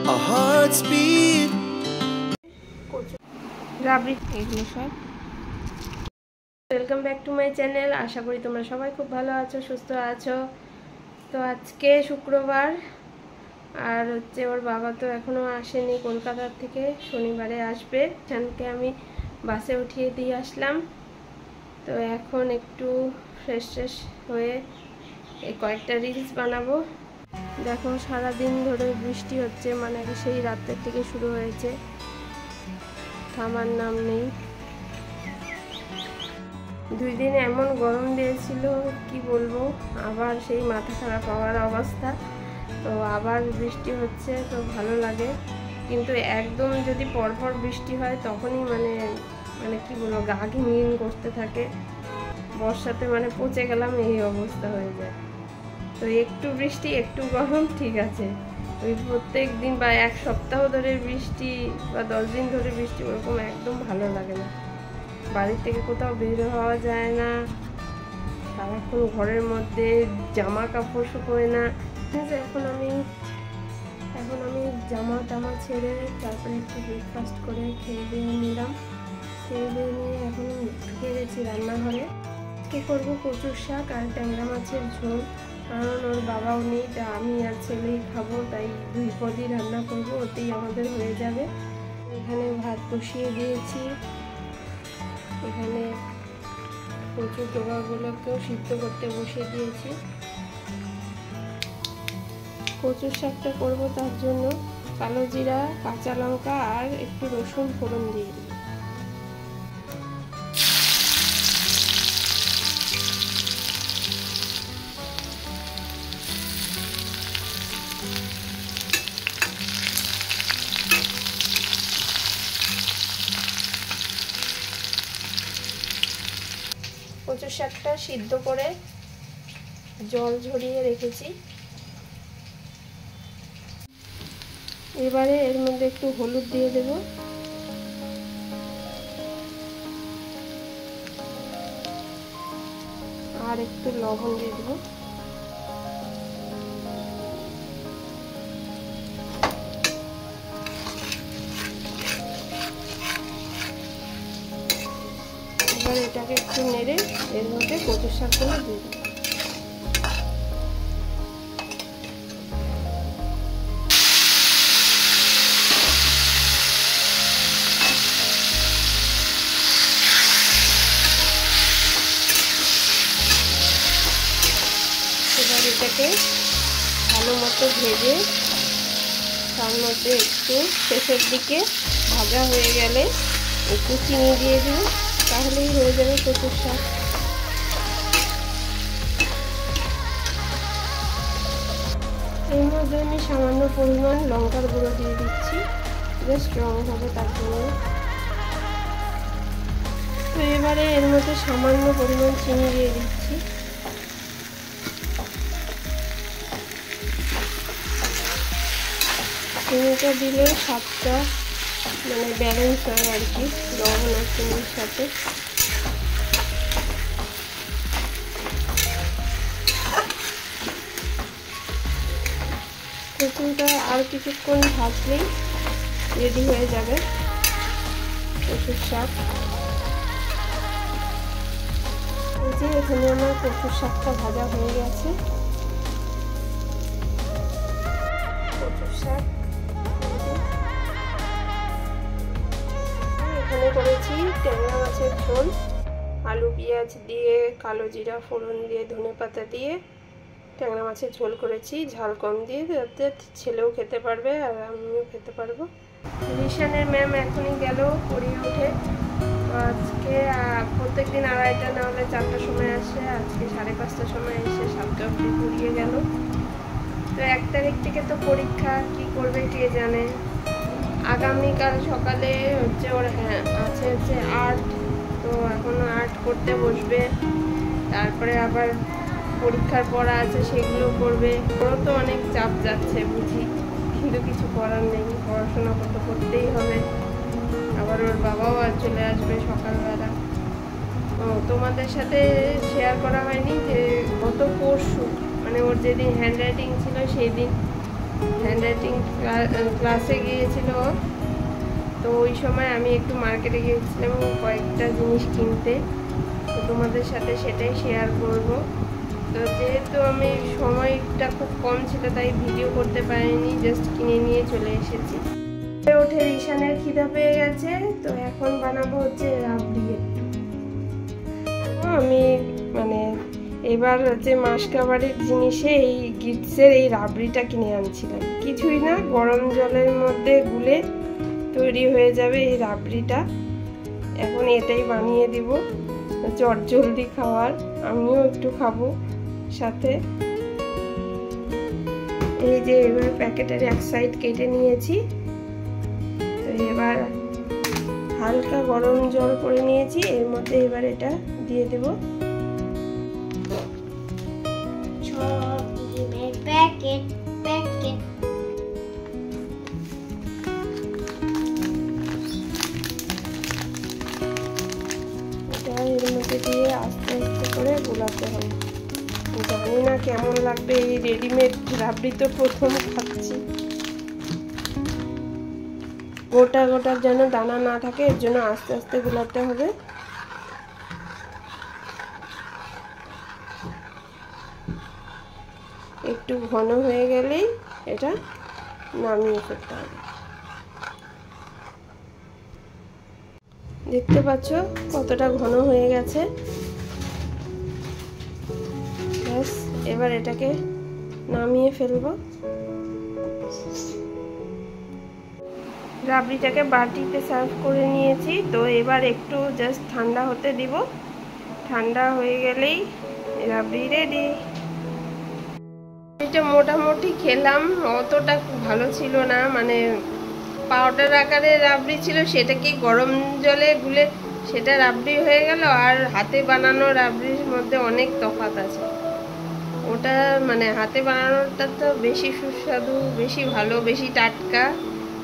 our hearts beat. Welcome back to my channel. আশা করি তোমরা সবাই খুব ভালো আছো, সুস্থ আছো। তো আজকে শুক্রবার, আর হচ্ছে ওর বাবা তো এখনও আসেনি কলকাতার থেকে, শনিবারে আসবে। এখানকে আমি বাসে উঠিয়ে দিয়ে আসলাম। তো এখন একটু ফ্রেশ ট্রেশ হয়ে এই কয়েকটা রিলস বানাবো। দেখো সারাদিন ধরে বৃষ্টি হচ্ছে, মানে সেই রাতের থেকে শুরু হয়েছে, থামার নাম নেই। 2 দিন এমন গরম দিয়েছিল কি বলবো, আবার সেই মাথা খারাপ হওয়ার অবস্থা। তো আবার বৃষ্টি হচ্ছে, তো ভালো লাগে। কিন্তু একদম যদি পরপর বৃষ্টি হয় তখনই মানে কি বলবো, গা ঘিন করতে থাকে। বর্ষাতে মানে পচে গেলাম এই অবস্থা হয়ে যায়। তো একটু বৃষ্টি একটু গরম ঠিক আছে, ওই প্রত্যেক দিন বা এক সপ্তাহ ধরে বৃষ্টি বা 10 দিন ধরে বৃষ্টি, ওরকম একদম ভালো লাগে না। বাড়ির থেকে কোথাও বের হওয়া যায় না, সারাক্ষণ ঘরের মধ্যে, জামা কাপড় শুকোয় না। এখন আমি জামা টামা ছেড়ে তারপরে একটু ব্রেকফাস্ট করে খেয়ে দিয়ে নিলাম। খেয়ে দিয়ে নিয়ে এখন ঢুকে গেছি রান্নাঘরে। আজকে করবো কচুর শাক আর ট্যাংরা মাছের ঝোল, কারণ ওর বাবাও নেই, তা আমি আর ছেলেই খাবো, তাই 2 পদই রান্না করবো, ওতেই আমাদের হয়ে যাবে। এখানে ভাত বসিয়ে দিয়েছি, এখানে কচুর ডগাগুলোকেও সিদ্ধ করতে বসিয়ে দিয়েছি। কচুর শাকটা করবো, তার জন্য কালো জিরা, কাঁচা লঙ্কা আর একটু রসুন ফোড়ন দিয়ে দিই। কচুর শাকটা সিদ্ধ করে জল ঝরিয়ে রেখেছি। এবারে এর মধ্যে একটু হলুদ দিয়ে দেব, আর একটু লবণ দিয়ে দেব। এবার এটাকে একটু নেড়ে এর মধ্যে কচুর শাকগুলো দিয়ে দেব। এবার এটাকে ভালো মতো ভেজে তার মধ্যে একটু শেষের দিকে ভাজা হয়ে গেলে একটু চিনি দিয়ে দিই, তাহলেই হয়ে যাবে কচুর শাক। এর মধ্যে আমি সামান্য পরিমাণ লঙ্কার গুঁড়ো দিয়ে দিচ্ছি, বেশ স্ট্রং হবে তার জন্য। তো এবারে এর মধ্যে সামান্য পরিমাণ চিনি দিয়ে দিচ্ছি। চিনিটা দিলে স্বাদটা মানে ব্যালেন্স হয় আর কি, লবণ আর চিনির সাথে। কচুটা আর কিছুক্ষণ ভাজলেই রেডি হয়ে যাবে কচুর শাক। এই যে এখানে আমার কচুর শাকটা ভাজা হয়ে গেছে। কচুর শাক এখানে করেছি ট্যাংরা মাছের ঝোল, আলু পেঁয়াজ দিয়ে, কালো জিরা ফোড়ন দিয়ে, ধনেপাতা দিয়ে ট্যাংরা মাছের ঝোল করেছি, ঝাল কম দিয়ে, যাতে ছেলেও খেতে পারবে আর আমিও খেতে পারবো। রিশানের ম্যাম এখনই গেল পড়িয়ে উঠে। আজকে প্রত্যেকদিন 2:30টা না হলে 4টার সময় আসে, আজকে 5:30টার সময় এসে 7টা অবধি পড়িয়ে গেল। তো 1 তারিখ থেকে তো পরীক্ষা, কি করবে কে জানে। আগামীকাল সকালে হচ্ছে ওর আছে হচ্ছে আর্ট, তো এখনো আর্ট করতে বসবে। তারপরে আবার পরীক্ষার পড়া আছে, সেগুলো করবে। ওরও তো অনেক চাপ যাচ্ছে বুঝি, কিন্তু কিছু করার নেই, পড়াশোনা করতেই হবে। আবার ওর বাবাও আর চলে আসবে সকালবেলা। তোমাদের সাথে শেয়ার করা হয়নি যে গত পরশু, মানে ওর যেদিন হ্যান্ড রাইটিং ছিল সেই দিন হ্যান্ড হ্যান্ডরাইটিং ক্লাসে গিয়েছিল, তো ওই সময় আমি একটু মার্কেটে গিয়েছিলাম কয়েকটা জিনিস কিনতে, তো তোমাদের সাথে সেটাই শেয়ার করব। তো যেহেতু আমি সময়টা খুব কম ছিল তাই ভিডিও করতে পারিনি, জাস্ট কিনে নিয়ে চলে এসেছি। ওঠে ঈশানের খিদা পেয়ে গেছে, তো এখন বানাবো হচ্ছে রাবড়ি। আমি মানে এবার হচ্ছে মাসকাবাড়ির জিনিসে এই গিটসের এই রাবড়িটা কিনে আনছিলাম, কিছুই না, গরম জলের মধ্যে গুলে তৈরি হয়ে যাবে এই রাবড়িটা। এখন এটাই বানিয়ে দিব, চটজলদি খাওয়ার, আমিও একটু খাবো সাথে। এই যে এবার প্যাকেটের এক সাইড কেটে নিয়েছি, তো এবার হালকা গরম জল করে নিয়েছি, এর মধ্যে এবার এটা দিয়ে দেব। এটা এর মধ্যে দিয়ে আস্তে আস্তে করে গোলাতে হবে। জানি না কেমন লাগবে, এই রেডিমেড রাবড়ি তো প্রথম খাচ্ছি। গোটা গোটার যেন দানা না থাকে, এর জন্য আস্তে আস্তে গোলাতে হবে। একটু ঘন হয়ে গেলেই এটা নামিয়ে ফেলতে হবে। দেখতে পাচ্ছ কতটা ঘন হয়ে গেছে। ব্যাস, এবার এটাকে নামিয়ে ফেলবো। রাবড়িটাকে বাটিতে সার্ভ করে নিয়েছি, তো এবার একটু জাস্ট ঠান্ডা হতে দিব। ঠান্ডা হয়ে গেলেই রাবড়ি রেডি। এটা মোটামুটি খেলাম, অতটা ভালো ছিল না, মানে পাউডার আকারে রাবড়ি ছিল, সেটা কি গরম জলে গুলে সেটা রাবড়ি হয়ে গেল, আর হাতে বানানো রাবড়ির মধ্যে অনেক তফাৎ আছে। ওটা মানে হাতে বানানোটা তো বেশি সুস্বাদু, বেশি ভালো, বেশি টাটকা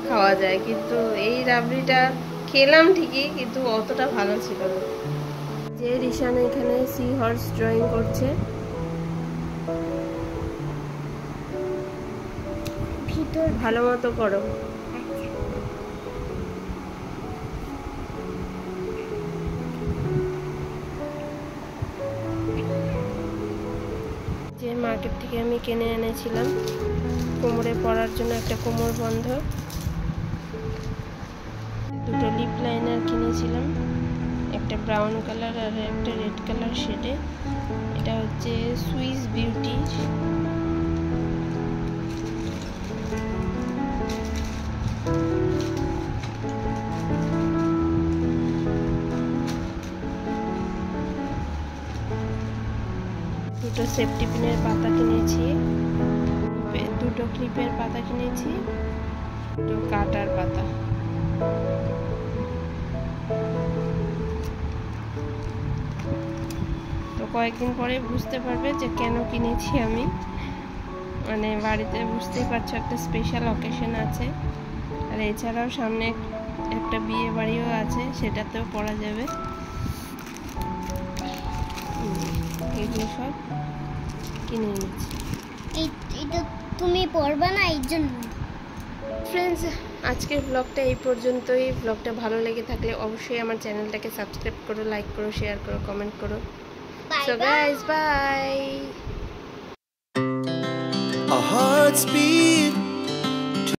খাওয়া যায়, কিন্তু এই রাবড়িটা খেলাম ঠিকই, কিন্তু অতটা ভালো ছিল না। যে রিশান এখানে সি হর্স ড্রয়িং করছে, ভিতর ভালো মতো করো। যে মার্কেট থেকে আমি কিনে এনেছিলাম কোমরে পরার জন্য একটা কোমর বন্ধ, দুটো লিপ লাইনার কিনেছিলাম, একটা ব্রাউন কালার আর একটা রেড কালার শেডে। এটা হচ্ছে সুইস বিউটি। দুটো সেফটি পিনের পাতা কিনেছি, দুটো ক্লিপের পাতা কিনেছি, দুটো কাটার পাতা। তো কয়েকদিন পরে বুঝতে পারবে যে কেন কিনেছি আমি, মানে বাড়িতে বুঝতেই পারছো একটা স্পেশাল অকেশন আছে, আর এছাড়াও সামনে একটা বিয়ে বাড়িও আছে, সেটাতেও পরা যাবে। এগুলো সব কিনে নিচ্ছি। এটা তুমি পড়বে না এই জন্য। ফ্রেন্ডস, আজকের ব্লগটা এই পর্যন্তই। ব্লগটা ভালো লেগে থাকলে অবশ্যই আমার চ্যানেলটাকে সাবস্ক্রাইব করো, লাইক করো, শেয়ার করো, কমেন্ট করো। So guys, bye. Our hearts beat